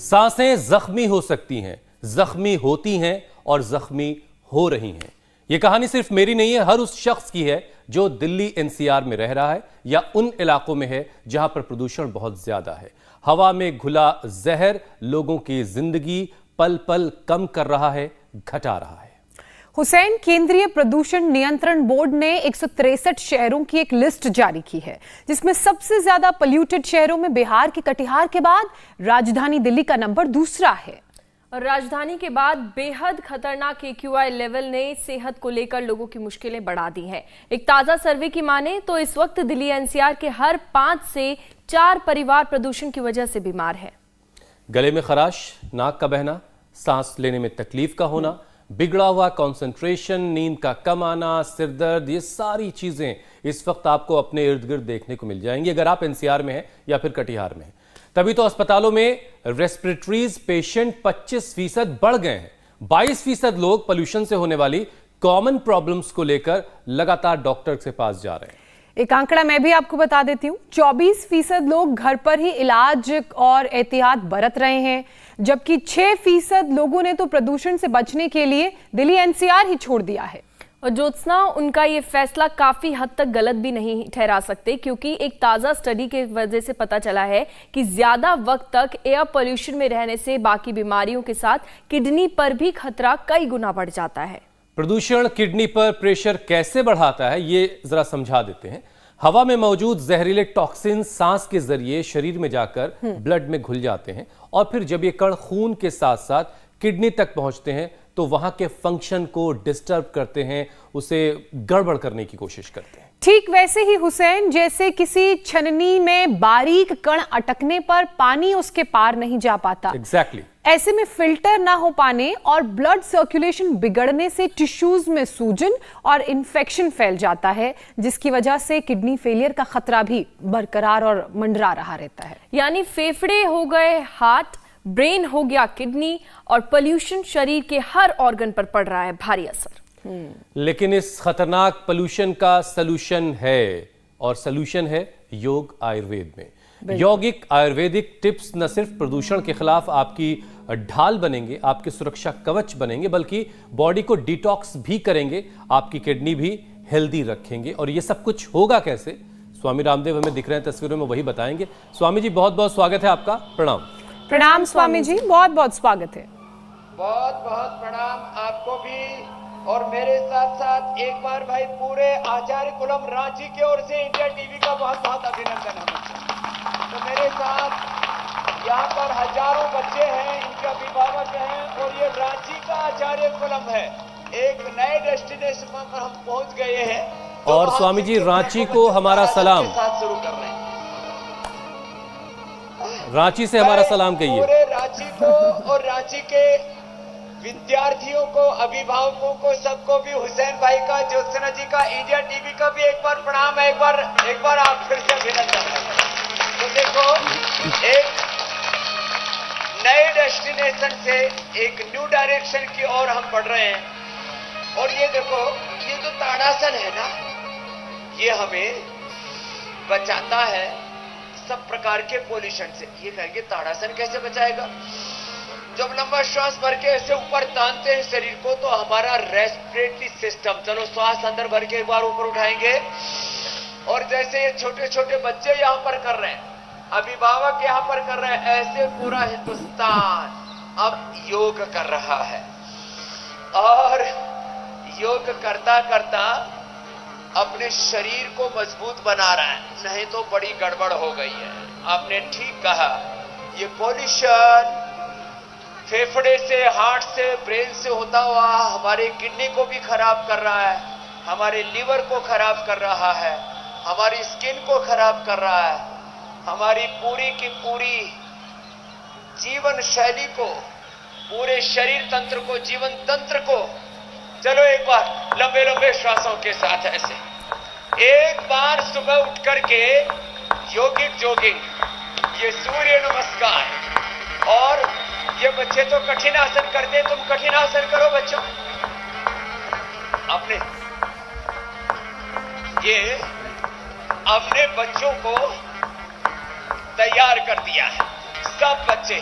सांसें जख्मी हो सकती हैं, जख्मी होती हैं और जख्मी हो रही हैं। यह कहानी सिर्फ मेरी नहीं है, हर उस शख्स की है जो दिल्ली एनसीआर में रह रहा है या उन इलाकों में है जहां पर प्रदूषण बहुत ज्यादा है। हवा में घुला जहर लोगों की जिंदगी पल पल कम कर रहा है, घटा रहा है। हुसैन, केंद्रीय प्रदूषण नियंत्रण बोर्ड ने 163 शहरों की एक लिस्ट जारी की है, जिसमें सबसे ज्यादा पोल्यूटेड शहरों में बिहार के कटिहार के बाद राजधानी दिल्ली का नंबर दूसरा है। और राजधानी के बाद बेहद खतरनाक AQI लेवल ने सेहत को लेकर लोगों की मुश्किलें बढ़ा दी हैं। एक ताजा सर्वे की माने तो इस वक्त दिल्ली एनसीआर के हर 5 से 4 परिवार प्रदूषण की वजह से बीमार है। गले में खराश, नाक का बहना, सांस लेने में तकलीफ का होना, बिगड़ा हुआ कंसंट्रेशन, नींद का कम आना, सिरदर्द, ये सारी चीजें इस वक्त आपको अपने इर्द गिर्द देखने को मिल जाएंगी अगर आप एनसीआर में हैं या फिर कटिहार में हैं। तभी तो अस्पतालों में रेस्पिरेटरीज पेशेंट 25% बढ़ गए हैं। 22% लोग पोल्यूशन से होने वाली कॉमन प्रॉब्लम्स को लेकर लगातार डॉक्टर के पास जा रहे हैं। एक आंकड़ा मैं भी आपको बता देती हूँ, 24% लोग घर पर ही इलाज और एहतियात बरत रहे हैं, जबकि 6% लोगों ने तो प्रदूषण से बचने के लिए दिल्ली एनसीआर ही छोड़ दिया है। और ज्योत्सना, उनका ये फैसला काफी हद तक गलत भी नहीं ठहरा सकते, क्योंकि एक ताजा स्टडी के वजह से पता चला है कि ज्यादा वक्त तक एयर पोल्यूशन में रहने से बाकी बीमारियों के साथ किडनी पर भी खतरा कई गुना बढ़ जाता है। प्रदूषण किडनी पर प्रेशर कैसे बढ़ाता है, ये जरा समझा देते हैं। हवा में मौजूद जहरीले टॉक्सिन सांस के जरिए शरीर में जाकर ब्लड में घुल जाते हैं और फिर जब ये कण खून के साथ साथ किडनी तक पहुंचते हैं तो वहां के फंक्शन को डिस्टर्ब करते हैं, उसे गड़बड़ करने की कोशिश करते हैं। ठीक वैसे ही हुसैन, जैसे किसी छननी में बारीक कण अटकने पर पानी उसके पार नहीं जा पाता। एग्जैक्टली। ऐसे में फिल्टर ना हो पाने और ब्लड सर्कुलेशन बिगड़ने से टिश्यूज में सूजन और इन्फेक्शन फैल जाता है, जिसकी वजह से किडनी फेलियर का खतरा भी बरकरार और मंडरा रहा रहता है। यानी फेफड़े हो गए हार्ट, ब्रेन हो गया किडनी, और पोल्यूशन शरीर के हर ऑर्गन पर पड़ रहा है भारी असर। लेकिन इस खतरनाक पोल्यूशन का सलूशन है, और सलूशन है योग आयुर्वेद में। यौगिक आयुर्वेदिक टिप्स न सिर्फ प्रदूषण के खिलाफ आपकी ढाल बनेंगे, आपके सुरक्षा कवच बनेंगे, बल्कि बॉडी को डिटॉक्स भी करेंगे, आपकी किडनी भी हेल्दी रखेंगे। और ये सब कुछ होगा कैसे, स्वामी रामदेव हमें दिख रहे हैं तस्वीरों में, वही बताएंगे। स्वामी जी, बहुत बहुत स्वागत है आपका। प्रणाम। प्रणाम स्वामी जी, बहुत बहुत स्वागत है। बहुत बहुत प्रणाम आपको भी, और मेरे साथ साथ एक बार भाई पूरे आचार्य कुलम रांची की ओर से इंडिया टीवी का बहुत बहुत अभिनंदन है। तो मेरे साथ यहाँ पर हजारों बच्चे हैं, इनके अभिभावक हैं, और ये रांची का आचार्य कुलम है। एक नए डेस्टिनेशन पर हम पहुंच गए हैं। और स्वामी जी, रांची को हमारा सलाम। साथ शुरू कर रहे हैं। रांची से हमारा सलाम कहिए। पूरे रांची को और रांची के विद्यार्थियों को, अभिभावकों को, सबको भी हुसैन भाई का, ज्योत्सना जी का, इंडिया टीवी का भी एक बार प्रणाम है। एक बार आप फिर से अभिनंदन करें। तो देखो, एक नए डेस्टिनेशन से एक न्यू डायरेक्शन की ओर हम बढ़ रहे हैं। और ये देखो, ये जो ताड़ासन है ना, ये हमें बचाता है सब प्रकार के पोल्यूशन से। ये कहेंगे ताड़ासन कैसे बचाएगा? जब लंबा श्वास भर के ऐसे ऊपर तानते हैं शरीर को, तो हमारा रेस्पिरेटरी सिस्टम, चलो श्वास अंदर भर के एक बार ऊपर उठाएंगे, और जैसे ये छोटे छोटे बच्चे यहां पर कर रहे हैं, अभिभावक यहां पर कर रहे हैं, ऐसे पूरा हिंदुस्तान अब योग कर रहा है। और योग करता करता अपने शरीर को मजबूत बना रहा है, नहीं तो बड़ी गड़बड़ हो गई है। आपने ठीक कहा, ये पोल्यूशन फेफड़े से, हार्ट से, ब्रेन से होता हुआ हमारे किडनी को भी खराब कर रहा है, हमारे लीवर को खराब कर रहा है, हमारी स्किन को खराब कर रहा है, हमारी पूरी की पूरी जीवन शैली को, पूरे शरीर तंत्र को, जीवन तंत्र को। चलो एक बार लंबे लंबे श्वासों के साथ ऐसे एक बार सुबह उठ करके योगिक जॉगिंग, ये सूर्य नमस्कार, और ये बच्चे तो कठिन आसन करते हैं, तुम कठिन आसन करो बच्चों। अपने बच्चों को तैयार कर दिया है, सब बच्चे।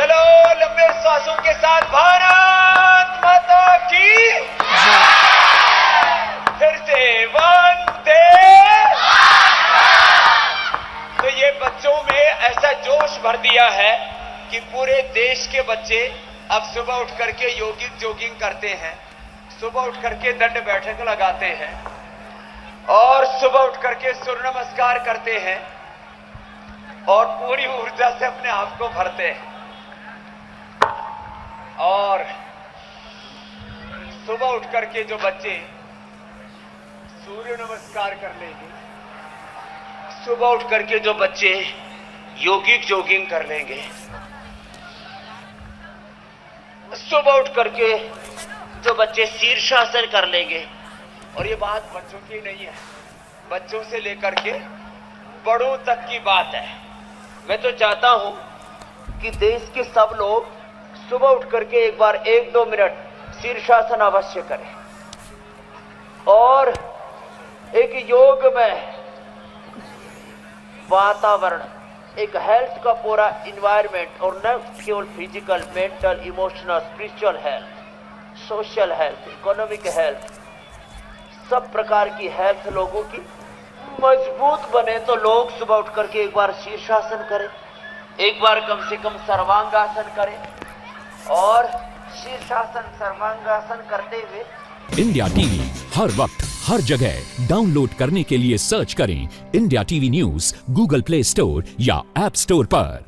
चलो लंबे श्वासों के साथ भारत माता की फिर से वंदे। तो ये बच्चों में ऐसा जोश भर दिया है कि पूरे देश के बच्चे अब सुबह उठ करके जॉगिंग करते हैं, सुबह उठ करके दंड बैठक लगाते हैं और सुबह उठ करके सूर्य नमस्कार करते हैं और पूरी ऊर्जा से अपने आप को भरते हैं। और सुबह उठ करके जो बच्चे सूर्य नमस्कार कर लेंगे, सुबह उठ करके जो बच्चे जॉगिंग कर लेंगे, सुबह उठ करके जो बच्चे शीर्षासन कर लेंगे, और ये बात बच्चों की नहीं है, बच्चों से लेकर के बड़ों तक की बात है। मैं तो चाहता हूं कि देश के सब लोग सुबह उठ करके एक बार 1-2 मिनट शीर्षासन अवश्य करें और एक योग में वातावरण, एक हेल्थ का पूरा इन्वायरमेंट, और न केवल physical, mental, emotional, spiritual health, social health, economic health, सब प्रकार की हेल्थ लोगों की मजबूत बने। तो लोग सुबह उठ करके एक बार शीर्षासन करें, एक बार कम से कम सर्वांगासन करें और शीर्षासन सर्वांगासन करते हुए इंडिया टीवी हर वक्त हर जगह डाउनलोड करने के लिए सर्च करें India TV news Google play store या ऐप स्टोर पर।